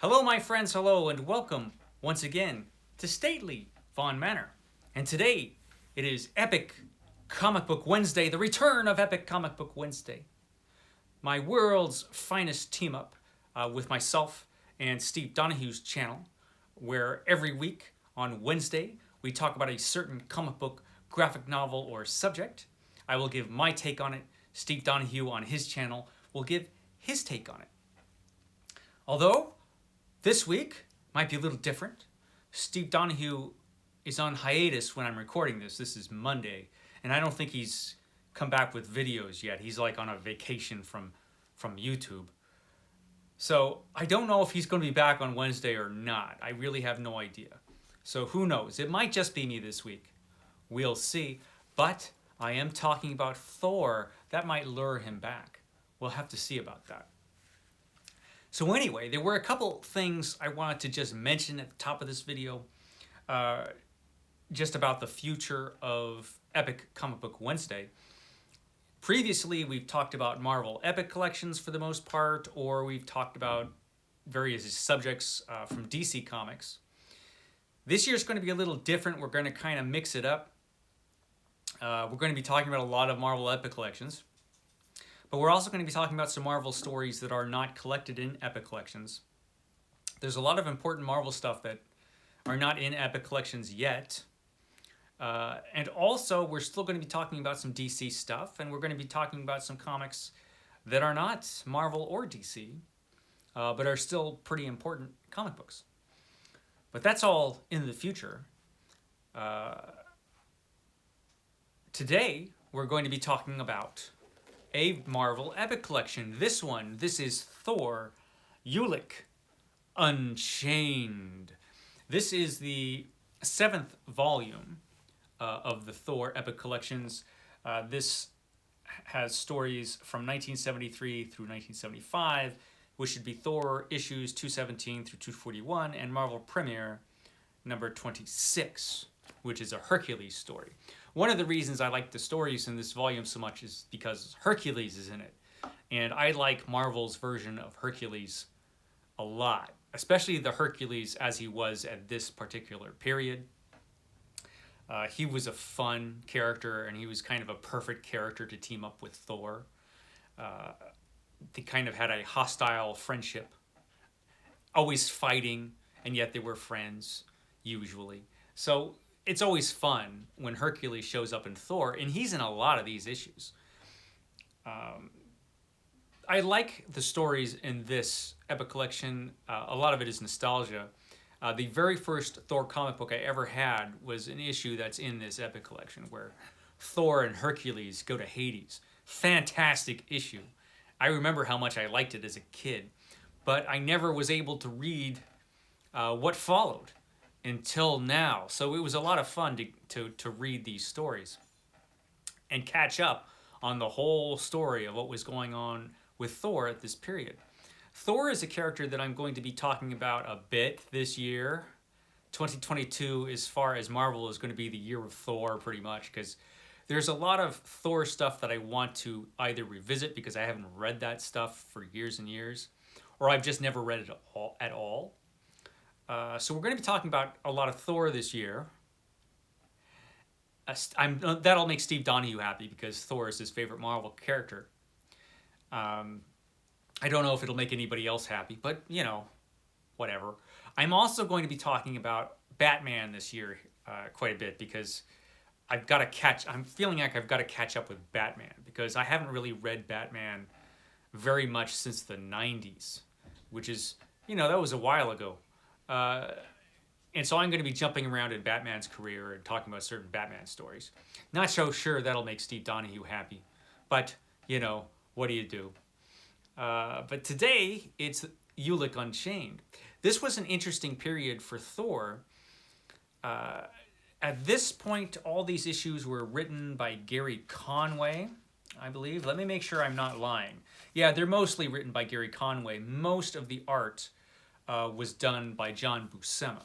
Hello, my friends, hello, and welcome once again to stately Vaughn Manor. And today it is Epic Comic Book Wednesday, the return of Epic Comic Book Wednesday. My world's finest team up with myself and Steve Donoghue's channel, where every week on Wednesday we talk about a certain comic book, graphic novel, or subject. I will give my take on it. Steve Donoghue on his channel will give his take on it. Although this week might be a little different. Steve Donoghue is on hiatus when I'm recording this. This is Monday, and I don't think he's come back with videos yet. He's like on a vacation from YouTube. So I don't know if he's going to be back on Wednesday or not. I really have no idea. So who knows? It might just be me this week. We'll see. But I am talking about Thor. That might lure him back. We'll have to see about that. So anyway, there were a couple things I wanted to just mention at the top of this video, just about the future of Epic Comic Book Wednesday. Previously, we've talked about Marvel Epic collections for the most part, or we've talked about various subjects from DC Comics. This year's going to be a little different. We're going to kind of mix it up. We're going to be talking about a lot of Marvel Epic collections. But we're also going to be talking about some Marvel stories that are not collected in Epic collections. There's a lot of important Marvel stuff that are not in Epic collections yet. And also, we're still going to be talking about some DC stuff, and we're going to be talking about some comics that are not Marvel or DC, but are still pretty important comic books. But that's all in the future. Today, we're going to be talking about a Marvel Epic collection. This is Thor Ulik Unchained. This is the 7th volume of the Thor Epic collections. This has stories from 1973 through 1975, which should be Thor issues 217 through 241, and Marvel Premiere number 26, which is a Hercules story. One of the reasons I like the stories in this volume so much is because Hercules is in it. And I like Marvel's version of Hercules a lot, especially the Hercules as he was at this particular period. He was a fun character, and he was kind of a perfect character to team up with Thor. They kind of had a hostile friendship, always fighting, and yet they were friends, usually. So it's always fun when Hercules shows up in Thor, and he's in a lot of these issues. I like the stories in this Epic collection. A lot of it is nostalgia. The very first Thor comic book I ever had was an issue that's in this Epic collection where Thor and Hercules go to Hades. Fantastic issue. I remember how much I liked it as a kid, but I never was able to read what followed until now. So it was a lot of fun to read these stories and catch up on the whole story of what was going on with Thor at this period. Thor is a character that I'm going to be talking about a bit this year. 2022, as far as Marvel, is going to be the year of Thor pretty much, because there's a lot of Thor stuff that I want to either revisit because I haven't read that stuff for years and years, or I've just never read it at all. So we're going to be talking about a lot of Thor this year. That'll make Steve Donoghue happy because Thor is his favorite Marvel character. I don't know if it'll make anybody else happy, but, you know, whatever. I'm also going to be talking about Batman this year quite a bit because I'm feeling like I've got to catch up with Batman because I haven't really read Batman very much since the 90s, which is, you know, that was a while ago. And so I'm going to be jumping around in Batman's career and talking about certain Batman stories. Not so sure that'll make Steve Donoghue happy, but, you know, what do you do? But today, it's Ulik Unchained. This was an interesting period for Thor. At this point, all these issues were written by Gerry Conway, I believe. Let me make sure I'm not lying. Yeah, they're mostly written by Gerry Conway. Most of the art was done by John Buscema,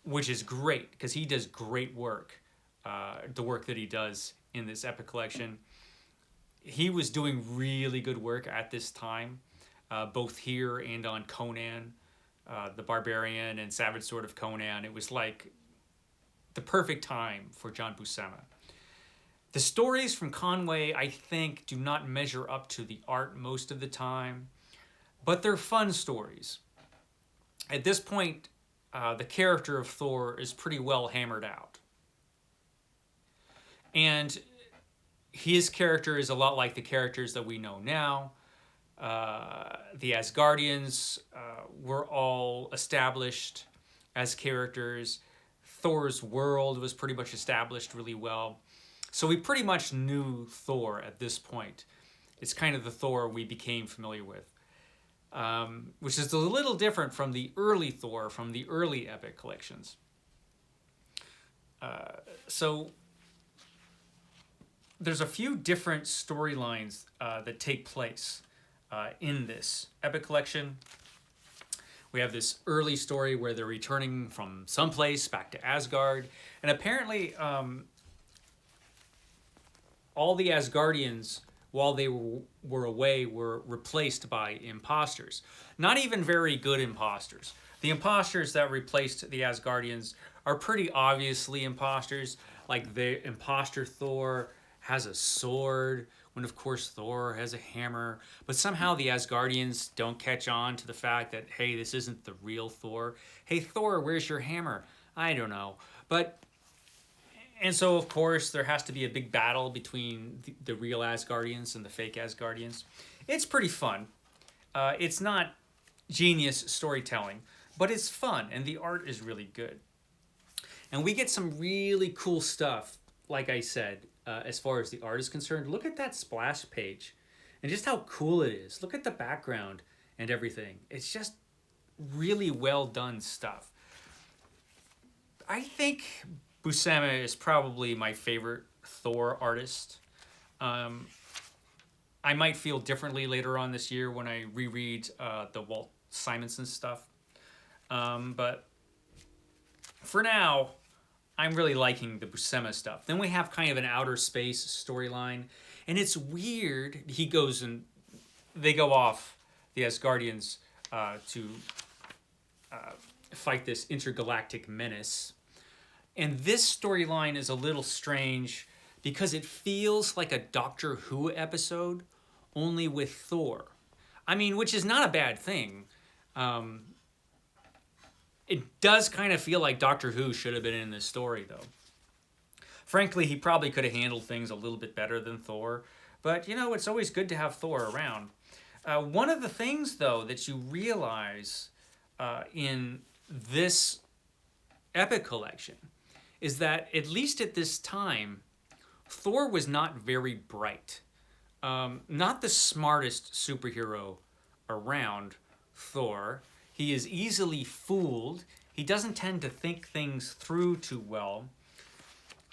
which is great because he does great work, the work that he does in this Epic collection. He was doing really good work at this time, both here and on Conan. the Barbarian and Savage Sword of Conan. It was like the perfect time for John Buscema. The stories from Conway, I think, do not measure up to the art most of the time, but they're fun stories. At this point, the character of Thor is pretty well hammered out. And his character is a lot like the characters that we know now. The Asgardians were all established as characters. Thor's world was pretty much established really well. So we pretty much knew Thor at this point. It's kind of the Thor we became familiar with, which is a little different from the early Thor, from the early epic collections. So there's a few different storylines that take place in this epic collection. We have this early story where they're returning from someplace back to Asgard, and apparently all the Asgardians, while they were away, were replaced by imposters. Not even very good imposters. The imposters that replaced the Asgardians are pretty obviously imposters, like the imposter Thor has a sword, when of course Thor has a hammer. But somehow the Asgardians don't catch on to the fact that, hey, this isn't the real Thor. Hey, Thor, where's your hammer? I don't know. And so, of course, there has to be a big battle between the real Asgardians and the fake Asgardians. It's pretty fun. It's not genius storytelling, but it's fun, and the art is really good. And we get some really cool stuff, like I said, as far as the art is concerned. Look at that splash page and just how cool it is. Look at the background and everything. It's just really well done stuff. I think Buscema is probably my favorite Thor artist. I might feel differently later on this year when I reread the Walt Simonson stuff. But for now, I'm really liking the Buscema stuff. Then we have kind of an outer space storyline, and it's weird. They go off, the Asgardians, to fight this intergalactic menace. And this storyline is a little strange because it feels like a Doctor Who episode, only with Thor. I mean, which is not a bad thing. It does kind of feel like Doctor Who should have been in this story, though. Frankly, he probably could have handled things a little bit better than Thor. But, you know, it's always good to have Thor around. One of the things, though, that you realize in this epic collection is that, at least at this time, Thor was not very bright. Not the smartest superhero around, Thor. He is easily fooled. He doesn't tend to think things through too well.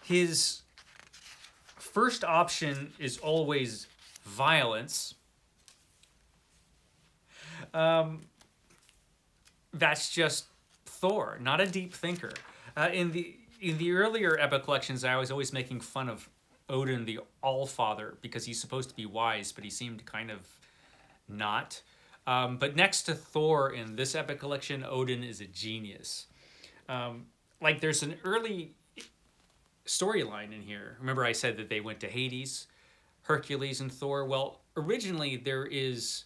His first option is always violence. That's just Thor, not a deep thinker. In the earlier epic collections, I was always making fun of Odin the Allfather because he's supposed to be wise, but he seemed kind of not. But next to Thor in this epic collection, Odin is a genius. Like there's an early storyline in here. Remember I said that they went to Hades, Hercules and Thor? Well, originally there is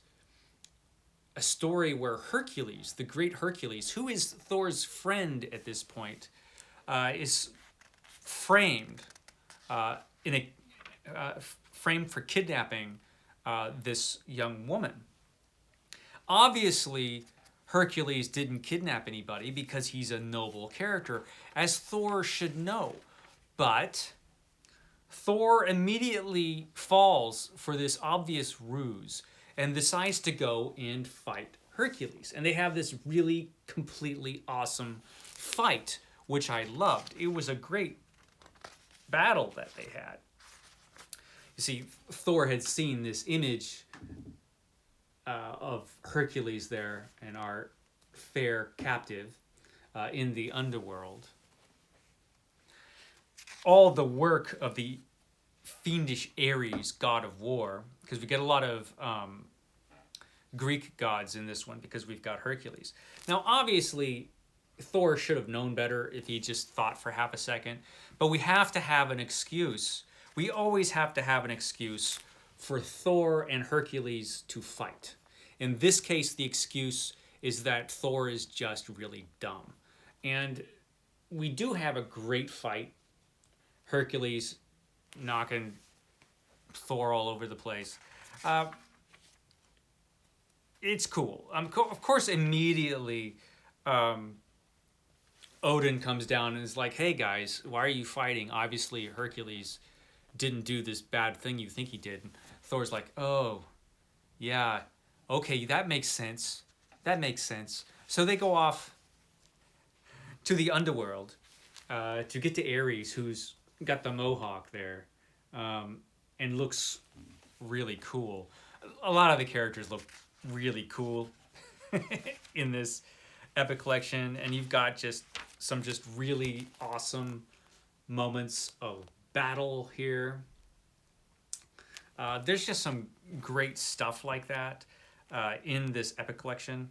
a story where Hercules, the great Hercules, who is Thor's friend at this point, is framed framed for kidnapping this young woman. Obviously, Hercules didn't kidnap anybody because he's a noble character, as Thor should know. But Thor immediately falls for this obvious ruse and decides to go and fight Hercules. And they have this really completely awesome fight, which I loved. It was a great battle that they had. You see, Thor had seen this image of Hercules there and our fair captive in the underworld. All the work of the fiendish Ares, god of war, because we get a lot of Greek gods in this one because we've got Hercules. Now, obviously, Thor should have known better if he just thought for half a second, but we have to have an excuse. We always have to have an excuse for Thor and Hercules to fight. In this case, the excuse is that Thor is just really dumb. And we do have a great fight. Hercules knocking Thor all over the place. It's cool. Of course, immediately Odin comes down and is like, hey guys, why are you fighting? Obviously, Hercules didn't do this bad thing you think he did. And Thor's like, oh, yeah, okay, that makes sense. That makes sense. So they go off to the underworld to get to Ares, who's got the mohawk there and looks really cool. A lot of the characters look really cool in this epic collection, and you've got some really awesome moments of battle here. There's just some great stuff like that in this epic collection.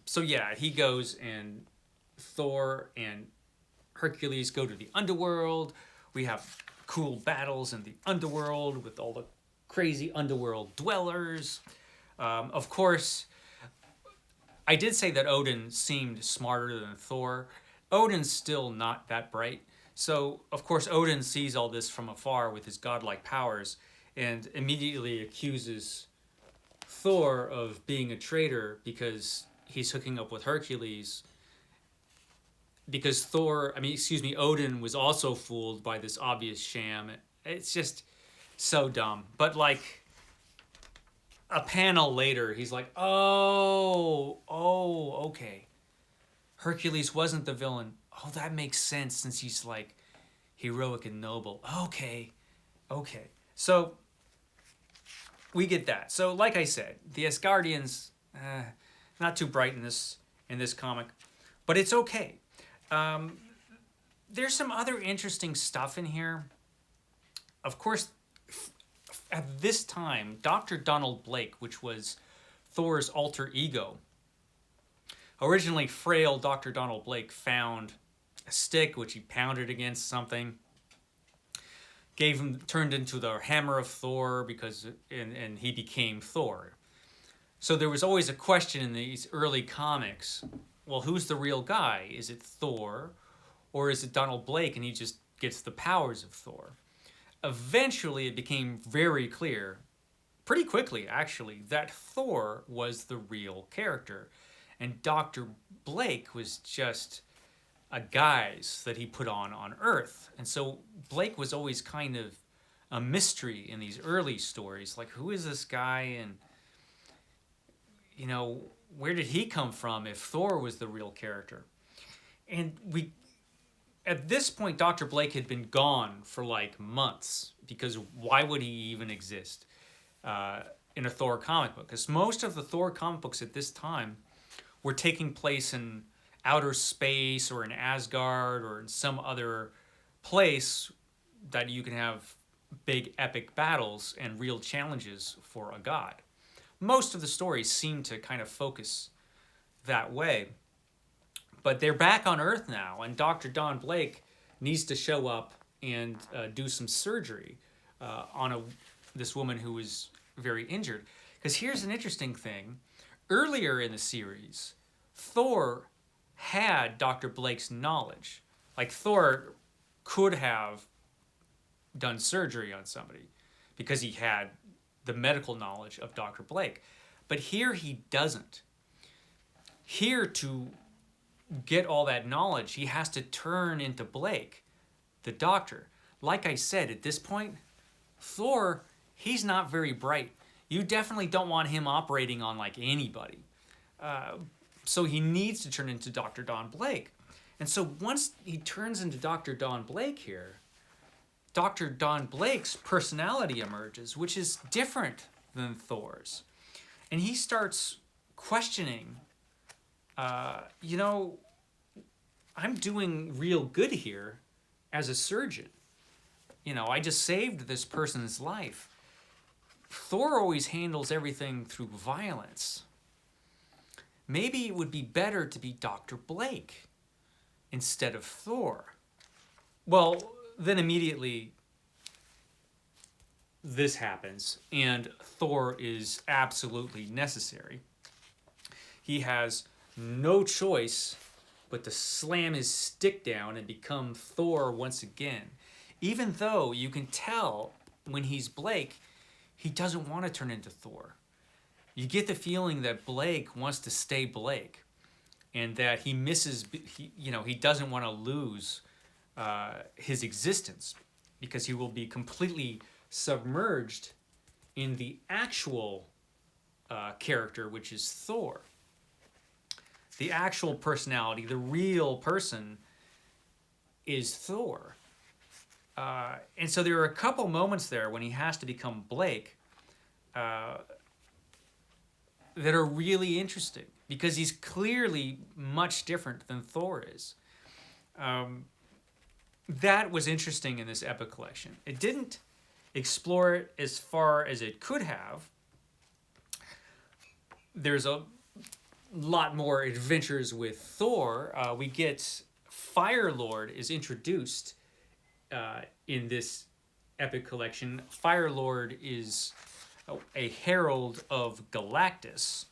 So yeah, he goes and Thor and Hercules go to the underworld. We have cool battles in the underworld with all the crazy underworld dwellers. Of course, I did say that Odin seemed smarter than Thor. Odin's still not that bright. So, of course, Odin sees all this from afar with his godlike powers and immediately accuses Thor of being a traitor because he's hooking up with Hercules. Because Odin was also fooled by this obvious sham. It's just so dumb. But like a panel later, he's like, oh, okay. Hercules wasn't the villain. Oh, that makes sense since he's like heroic and noble. Okay. So we get that. So like I said, the Asgardians, not too bright in this comic, but it's okay. There's some other interesting stuff in here. Of course, at this time, Dr. Donald Blake, which was Thor's alter ego, originally frail Dr. Donald Blake found a stick which he pounded against something, turned into the hammer of Thor and he became Thor. So there was always a question in these early comics, well, who's the real guy? Is it Thor or is it Donald Blake and he just gets the powers of Thor? Eventually it became very clear, pretty quickly actually, that Thor was the real character. And Dr. Blake was just a guise that he put on Earth. And so Blake was always kind of a mystery in these early stories. Like, who is this guy? And, where did he come from if Thor was the real character? And at this point, Dr. Blake had been gone for like months because why would he even exist in a Thor comic book? Because most of the Thor comic books at this time were taking place in outer space or in Asgard or in some other place that you can have big epic battles and real challenges for a god. Most of the stories seem to kind of focus that way. But they're back on Earth now, and Dr. Don Blake needs to show up and do some surgery on this woman who is very injured. Because here's an interesting thing. Earlier in the series, Thor had Dr. Blake's knowledge. Like, Thor could have done surgery on somebody because he had the medical knowledge of Dr. Blake. But here he doesn't. Here, to get all that knowledge, he has to turn into Blake, the doctor. Like I said, at this point, Thor, he's not very bright. You definitely don't want him operating on like anybody. So he needs to turn into Dr. Don Blake. And so once he turns into Dr. Don Blake here, Dr. Don Blake's personality emerges, which is different than Thor's. And he starts questioning, I'm doing real good here as a surgeon. I just saved this person's life. Thor always handles everything through violence. Maybe it would be better to be Dr. Blake instead of Thor. Well, then immediately this happens, and Thor is absolutely necessary. He has no choice but to slam his stick down and become Thor once again. Even though you can tell when he's Blake, he doesn't want to turn into Thor. You get the feeling that Blake wants to stay Blake, and that he misses, he doesn't want to lose his existence, because he will be completely submerged in the actual character, which is Thor. The actual personality, the real person, is Thor. And so there are a couple moments there when he has to become Blake that are really interesting, because he's clearly much different than Thor is. That was interesting in this epic collection. It didn't explore it as far as it could have. There's a lot more adventures with Thor. We get Fire Lord is introduced in this epic collection. Fire Lord is a herald of Galactus.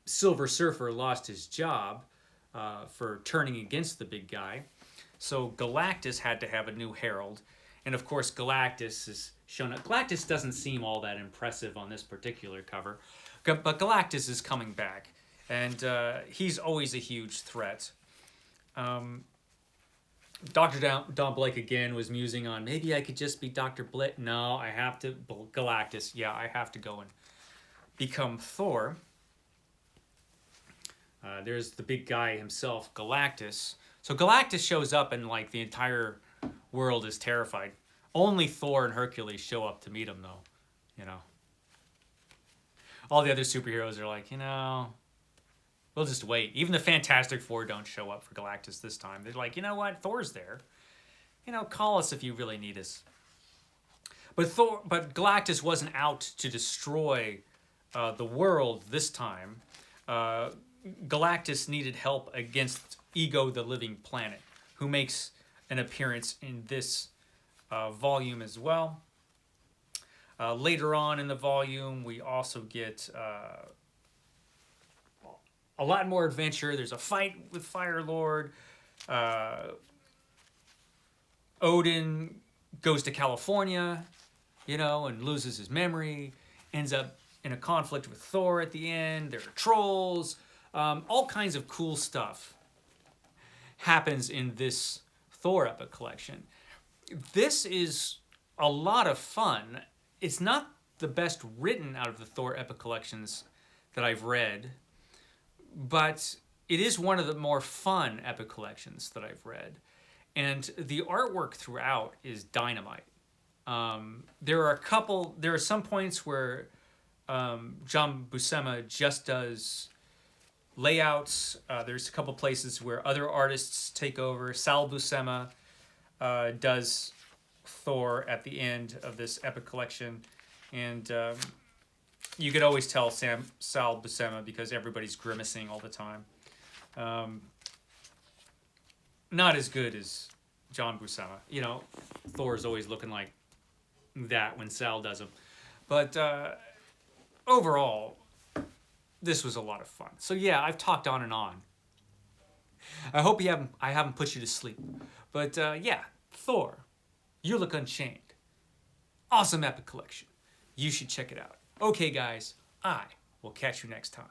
Silver Surfer lost his job for turning against the big guy. So Galactus had to have a new herald. And of course, Galactus is shown up. Galactus doesn't seem all that impressive on this particular cover, but Galactus is coming back. And he's always a huge threat. Dr. Don Blake again was musing on, maybe I could just be Dr. Blake. No, I have to, Galactus, yeah, I have to go and become Thor. There's the big guy himself, Galactus. So Galactus shows up and like the entire world is terrified. Only Thor and Hercules show up to meet him though, All the other superheroes are like, we'll just wait. Even the Fantastic Four don't show up for Galactus this time. They're like, you know what? Thor's there. Call us if you really need us. But Galactus wasn't out to destroy the world this time. Galactus needed help against Ego the Living Planet, who makes an appearance in this volume as well. Later on in the volume, we also get a lot more adventure. There's a fight with Fire Lord. Odin goes to California, and loses his memory. Ends up in a conflict with Thor at the end. There are trolls. All kinds of cool stuff happens in this Thor epic collection. This is a lot of fun. It's not the best written out of the Thor epic collections that I've read, but it is one of the more fun epic collections that I've read. And the artwork throughout is dynamite. There are some points where John Buscema just does layouts. There's a couple places where other artists take over. Sal Buscema does Thor at the end of this epic collection. And you could always tell Sal Buscema because everybody's grimacing all the time. Not as good as John Buscema. Thor's always looking like that when Sal does him. But overall, this was a lot of fun. So yeah, I've talked on and on. I hope I haven't put you to sleep. But yeah, Thor, Ulik Unchained. Awesome epic collection. You should check it out. Okay, guys, I will catch you next time.